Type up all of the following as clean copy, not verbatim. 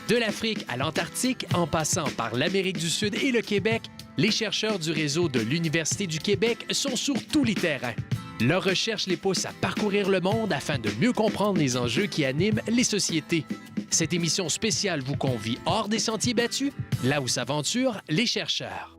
De l'Afrique à l'Antarctique, en passant par l'Amérique du Sud et le Québec, les chercheurs du réseau de l'Université du Québec sont sur tous les terrains. Leurs recherches les poussent à parcourir le monde afin de mieux comprendre les enjeux qui animent les sociétés. Cette émission spéciale vous convie hors des sentiers battus, là où s'aventurent les chercheurs.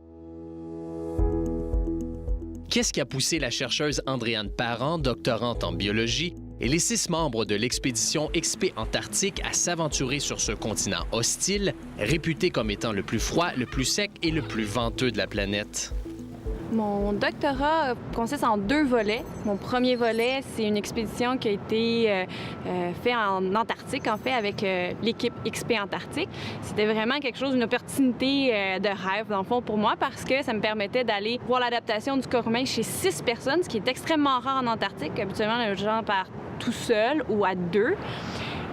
Qu'est-ce qui a poussé la chercheuse Andréane Parent, doctorante en biologie, et les 6 membres de l'expédition Expé Antarctique à s'aventurer sur ce continent hostile, réputé comme étant le plus froid, le plus sec et le plus venteux de la planète? Mon doctorat consiste en 2 volets. Mon premier volet, c'est une expédition qui a été faite en Antarctique, en fait, avec l'équipe Expé Antarctique. C'était vraiment quelque chose, une opportunité de rêve, dans le fond, pour moi, parce que ça me permettait d'aller voir l'adaptation du corps humain chez 6 personnes, ce qui est extrêmement rare en Antarctique. Habituellement, les gens partent tout seul ou à 2.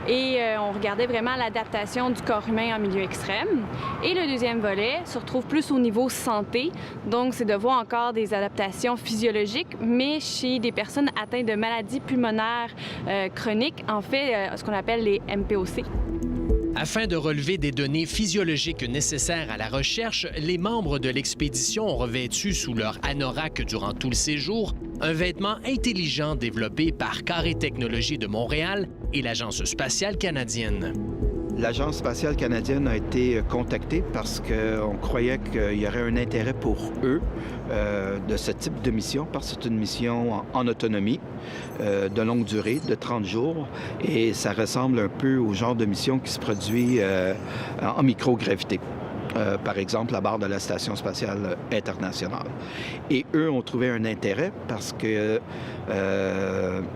Et on regardait vraiment l'adaptation du corps humain en milieu extrême. Et le deuxième volet se retrouve plus au niveau santé. Donc, c'est de voir encore des adaptations physiologiques, mais chez des personnes atteintes de maladies pulmonaires chroniques, en fait, ce qu'on appelle les MPOC. Afin de relever des données physiologiques nécessaires à la recherche, les membres de l'expédition ont revêtu sous leur anorak durant tout le séjour un vêtement intelligent développé par Carré Technologies de Montréal et l'Agence spatiale canadienne. L'Agence spatiale canadienne a été contactée parce qu'on croyait qu'il y aurait un intérêt pour eux de ce type de mission, parce que c'est une mission en autonomie de longue durée, de 30 jours, et ça ressemble un peu au genre de mission qui se produit en microgravité. Par exemple, à bord de la Station spatiale internationale. Et eux ont trouvé un intérêt parce que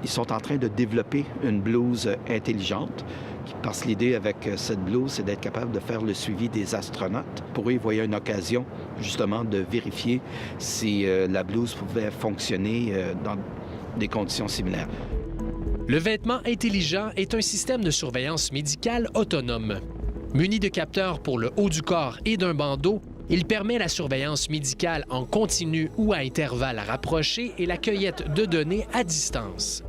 ils sont en train de développer une blouse intelligente. Parce que l'idée avec cette blouse, c'est d'être capable de faire le suivi des astronautes. Pour eux, ils voyaient une occasion, justement, de vérifier si la blouse pouvait fonctionner dans des conditions similaires. Le vêtement intelligent est un système de surveillance médicale autonome. Muni de capteurs pour le haut du corps et d'un bandeau, il permet la surveillance médicale en continu ou à intervalles rapprochés et la cueillette de données à distance.